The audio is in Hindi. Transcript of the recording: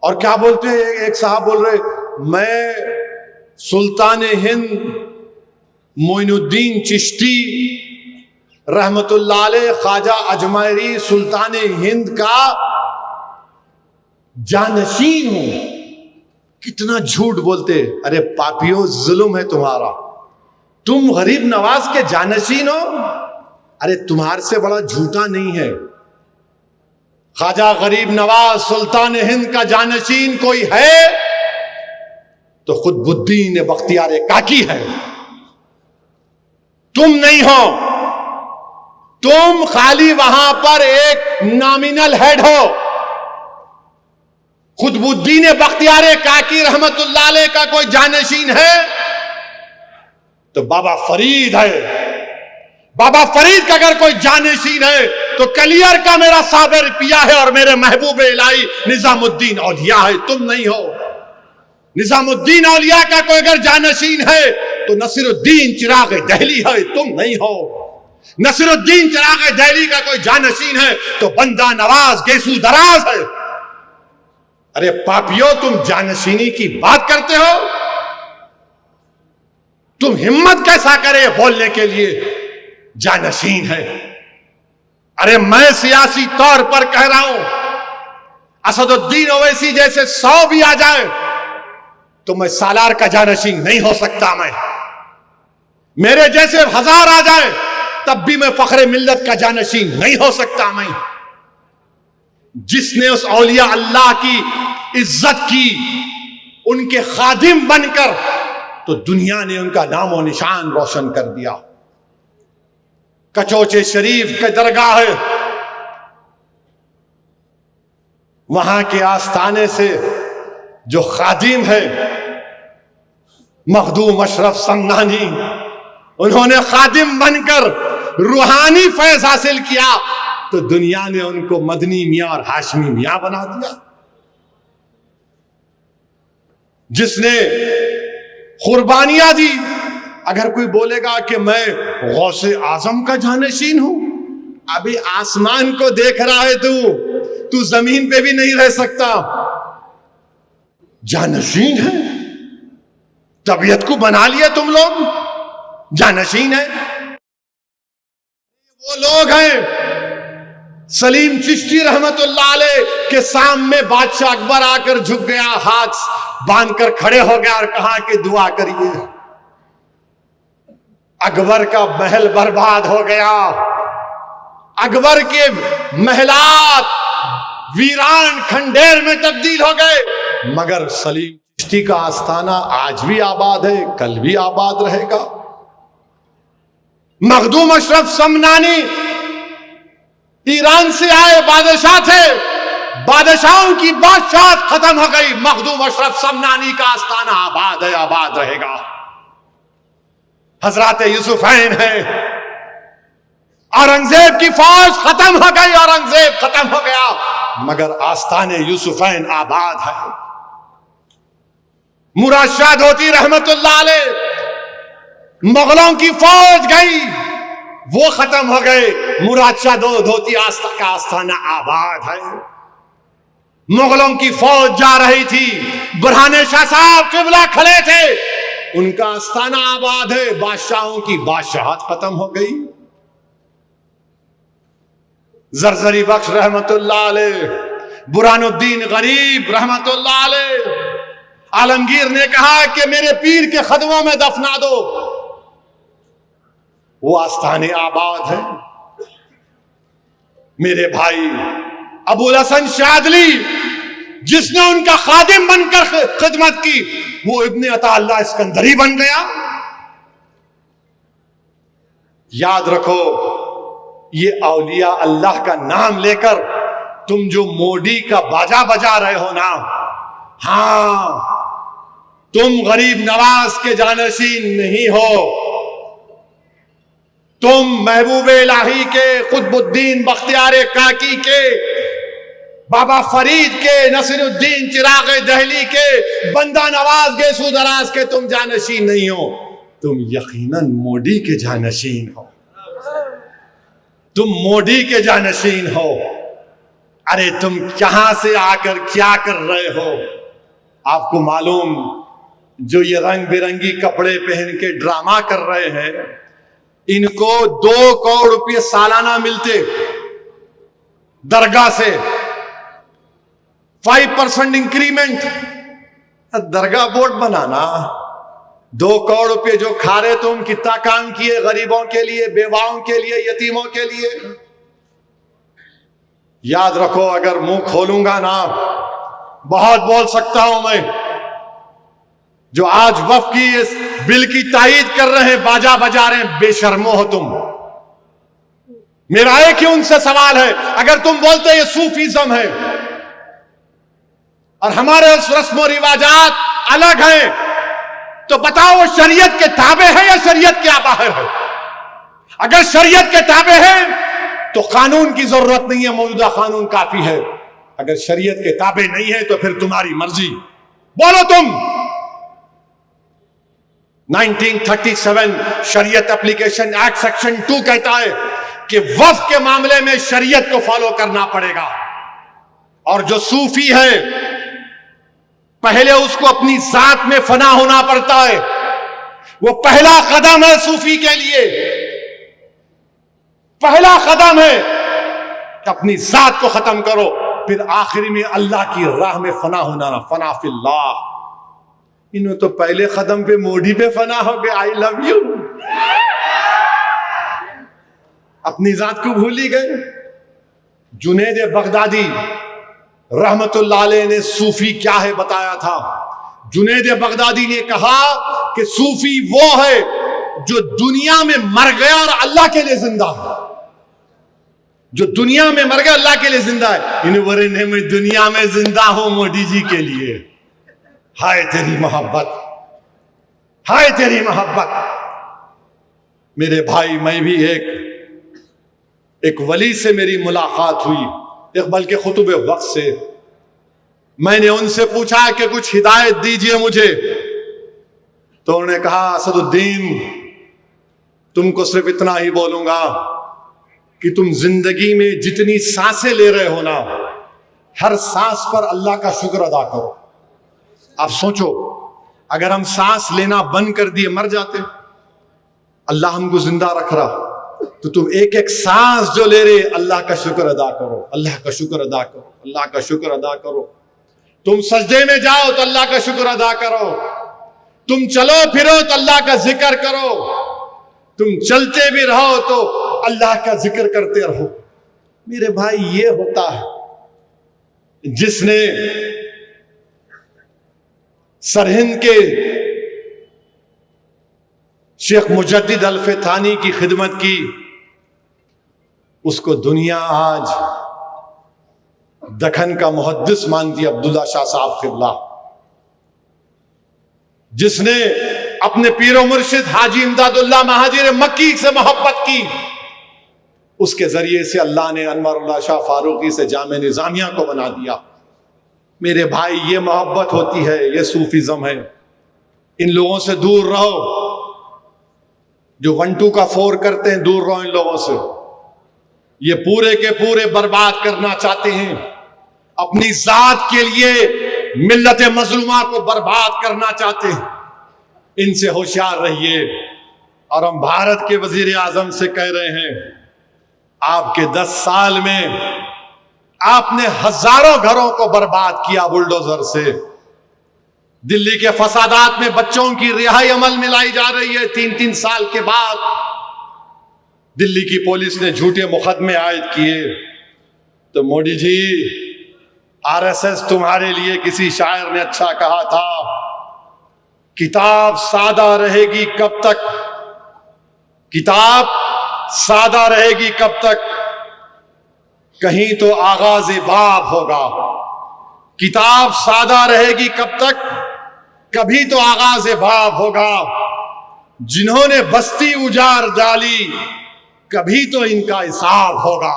और क्या बोलते हैं, एक साहब बोल रहे, मैं सुल्तान हिंद मोइनुद्दीन चिश्ती रहमतुल्लाह अलैह ख्वाजा अजमेरी सुल्तान हिंद का जानशीन हूं। कितना झूठ बोलते। अरे पापियों, जुल्म है तुम्हारा। तुम गरीब नवाज के जानशीन हो? अरे तुम्हारे से बड़ा झूठा नहीं है। ख्वाजा गरीब नवाज सुल्तान हिंद का जानशीन कोई है तो कुतुबुद्दीन बख्तियार काकी है। तुम नहीं हो। तुम खाली वहां पर एक नॉमिनल हेड हो। कुतुबुद्दीन बख्तियार काकी रहमतुल्लाह अलैह का कोई जानशीन है तो बाबा फरीद है। बाबा फरीद का अगर कोई जानशीन है तो कलियर का मेरा साबिर पिया है और मेरे महबूब इलाही निजामुद्दीन औलिया है। तुम नहीं हो। निजामुद्दीन औलिया का कोई अगर जानशीन है तो नसीरुद्दीन चिराग दहली है। तुम नहीं हो। नसीरुद्दीन चिराग दहली का कोई जानशीन है तो बंदा नवाज गेसू दराज है। अरे पापियों, तुम जानशीनी की बात करते हो? तुम हिम्मत कैसा करे बोलने के लिए जानशीन है? अरे मैं सियासी तौर पर कह रहा हूं, असदुद्दीन ओवैसी जैसे 100 भी आ जाए तो मैं सालार का जानशीन नहीं हो सकता। मैं मेरे जैसे 1000 आ जाए तब भी मैं फखरे मिल्लत का जानशीन नहीं हो सकता। मैं जिसने उस औलिया अल्लाह की इज्जत की, उनके खादिम बनकर, तो दुनिया ने उनका नाम और निशान रोशन कर दिया। कचौचे शरीफ के दरगाह है, वहां के आस्थाने से जो खादिम है मखदूम अशरफ समनानी, उन्होंने खादिम बनकर रूहानी फैज हासिल किया तो दुनिया ने उनको मदनी मियां और हाशमी मियां बना दिया। जिसने कुर्बानियां दी, अगर कोई बोलेगा कि मैं गौसे आजम का जानशीन हूं, अभी आसमान को देख रहा है तू जमीन पे भी नहीं रह सकता। जानशीन है, तबीयत को बना लिया तुम लोग, जानशीन है। वो लोग हैं सलीम चिश्ती रहमतुल्लाह अलैह के सामने बादशाह अकबर आकर झुक गया, हाथ बांधकर खड़े हो गया और कहा कि दुआ करिए। अकबर का महल बर्बाद हो गया, अकबर के महलात वीरान खंडेर में तब्दील हो गए, मगर सलीम चिश्ती का आस्थाना आज भी आबाद है, कल भी आबाद रहेगा। मखदूम अशरफ समनानी ईरान से आए बादशाह थे, बादशाहों की बादशाहत खत्म हो गई, मखदूम अशरफ समनानी का आस्थाना आबाद है, आबाद रहेगा। हजरत यूसुफैन है, औरंगजेब की फौज खत्म हो गई, औरंगजेब खत्म हो गया, मगर आस्थाने यूसुफैन आबाद है। मुराद शाह धोती रहमतुल्लाह अलैह, मुगलों की फौज गई, वो खत्म हो गए, मुराद शाह धोती का आस्थाना आबाद है। मुगलों की फौज जा रही थी, बुरहाने शाह साहब किबला खड़े थे, उनका आस्थाना आबाद है, बादशाहों की बादशाहत खत्म हो गई। जरजरी बख्श रहमतुल्लाह अलैह, बुरहानुद्दीन गरीब रहमतुल्लाह अलैह, आलमगीर ने कहा कि मेरे पीर के खदमों में दफना दो, वो आस्थाने आबाद है। मेरे भाई अबुल हसन शादली, जिसने उनका खादिम बनकर खिदमत की, वो इब्ने अताअल्लाह इस्कंदरी बन गया। याद रखो, ये औलिया अल्लाह का नाम लेकर तुम जो मोदी का बाजा बजा रहे हो ना, हां, तुम गरीब नवाज के जानशीन नहीं हो। तुम महबूब इलाही के, कुतुबुद्दीन बख्तियार काकी के, बाबा फरीद के, नसीरुद्दीन चिराग दहली के, बंदा नवाज गेसू दराज के तुम जानशीन नहीं हो। तुम यकीनन मोदी के जानशीन हो, तुम मोदी के जानशीन हो। अरे तुम कहां से आकर क्या कर रहे हो? आपको मालूम, जो ये रंग बिरंगी कपड़े पहन के ड्रामा कर रहे हैं, इनको 2 करोड़ रुपये सालाना मिलते दरगाह से, 5% इंक्रीमेंट। दरगाह बोर्ड बनाना, 2 करोड़ रुपये जो खा रहे तुम, कितना काम किए गरीबों के लिए, बेवाओं के लिए, यतीमों के लिए। याद रखो, अगर मुंह खोलूंगा ना, बहुत बोल सकता हूं मैं। जो आज वक्फ की इस बिल की तायीद कर रहे हैं, बाजा बजा रहे हैं, बेशर्मो हो तुम। मेरा एक ही उनसे सवाल है, अगर तुम बोलते ये सूफीज्म है और हमारे रस्म और रिवाजात अलग हैं, तो बताओ वो शरीयत के ताबे है या शरीयत के बाहर है? अगर शरीयत के ताबे है तो कानून की जरूरत नहीं है, मौजूदा कानून काफी है। अगर शरीयत के ताबे नहीं है तो फिर तुम्हारी मर्जी, बोलो तुम। 1937 शरीयत एप्लीकेशन एक्ट सेक्शन 2 कहता है कि वक्फ के मामले में शरीयत को फॉलो करना पड़ेगा। और जो सूफी है, पहले उसको अपनी जात में फना होना पड़ता है। वो पहला कदम है सूफी के लिए, पहला कदम है कि अपनी जात को खत्म करो, फिर आखिरी में अल्लाह की राह में फना होना, फना फिल्लाह। इन्हों तो पहले कदम पे मोदी पे फना हो गए, आई लव यू, अपनी जात को भूल ही गए। जुनैद बगदादी रहमतुल्लाह अलैह ने सूफी क्या है बताया था। जुनैद बगदादी ने कहा कि सूफी वो है जो दुनिया में मर गया और अल्लाह के लिए जिंदा है। जो दुनिया में मर गया, अल्लाह के लिए जिंदा है। इन वरने में दुनिया में जिंदा हो मोदी जी के लिए। हाय तेरी मोहब्बत, हाय तेरी मोहब्बत। मेरे भाई, मैं भी एक वली से मेरी मुलाकात हुई, इकबाल के खुतुब वक्त से। मैंने उनसे पूछा कि कुछ हिदायत दीजिए मुझे, तो उन्होंने कहा, असदुद्दीन, तुमको सिर्फ इतना ही बोलूंगा कि तुम जिंदगी में जितनी सांसें ले रहे हो ना, हर सांस पर अल्लाह का शुक्र अदा करो। आप सोचो, अगर हम सांस लेना बंद कर दिए, मर जाते, अल्लाह हमको जिंदा रख रहा, तो तुम एक एक सांस जो ले रहे, अल्लाह का शुक्र अदा करो, अल्लाह का शुक्र अदा करो, अल्लाह का शुक्र अदा करो। तुम सजदे में जाओ तो अल्लाह का शुक्र अदा करो, तुम चलो फिरो तो अल्लाह का जिक्र करो, तुम चलते भी रहो तो अल्लाह का जिक्र करते रहो। मेरे भाई, ये होता है जिसने सरहिंद के शेख मुजद्दिद अल्फे-थानी की खिदमत की, उसको दुनिया आज दखन का मुहद्दिस मानती है, अब्दुल्ला शाह साहब क़िबला। जिसने अपने पीरो मुर्शिद हाजी इमदादुल्लाह महाजिर मक्की से मोहब्बत की, उसके जरिए से अल्लाह ने अनवरुल्लाह शाह फारूकी से जामे निजामिया को बना दिया। मेरे भाई, ये मोहब्बत होती है, ये सूफीज्म है। इन लोगों से दूर रहो, जो 1 2 का 4 करते हैं, दूर रहो इन लोगों से। ये पूरे के पूरे बर्बाद करना चाहते हैं, अपनी जात के लिए मिल्लत मजलूमा को बर्बाद करना चाहते हैं। इनसे होशियार रहिए। और हम भारत के वजीर आजम से कह रहे हैं, आपके 10 साल में आपने हजारों घरों को बर्बाद किया बुलडोजर से। दिल्ली के फसादात में बच्चों की रिहाई अमल में लाई जा रही है। 3-3 साल के बाद दिल्ली की पुलिस ने झूठे मुकदमे आयद किए। तो मोदी जी, आरएसएस तुम्हारे लिए किसी शायर ने अच्छा कहा था, किताब सादा रहेगी कब तक, किताब सादा रहेगी कब तक, कहीं तो आगाज बाब होगा। किताब सादा रहेगी कब तक, कभी तो आगाज बाब होगा। जिन्होंने बस्ती उजाड़ डाली, कभी तो इनका हिसाब होगा।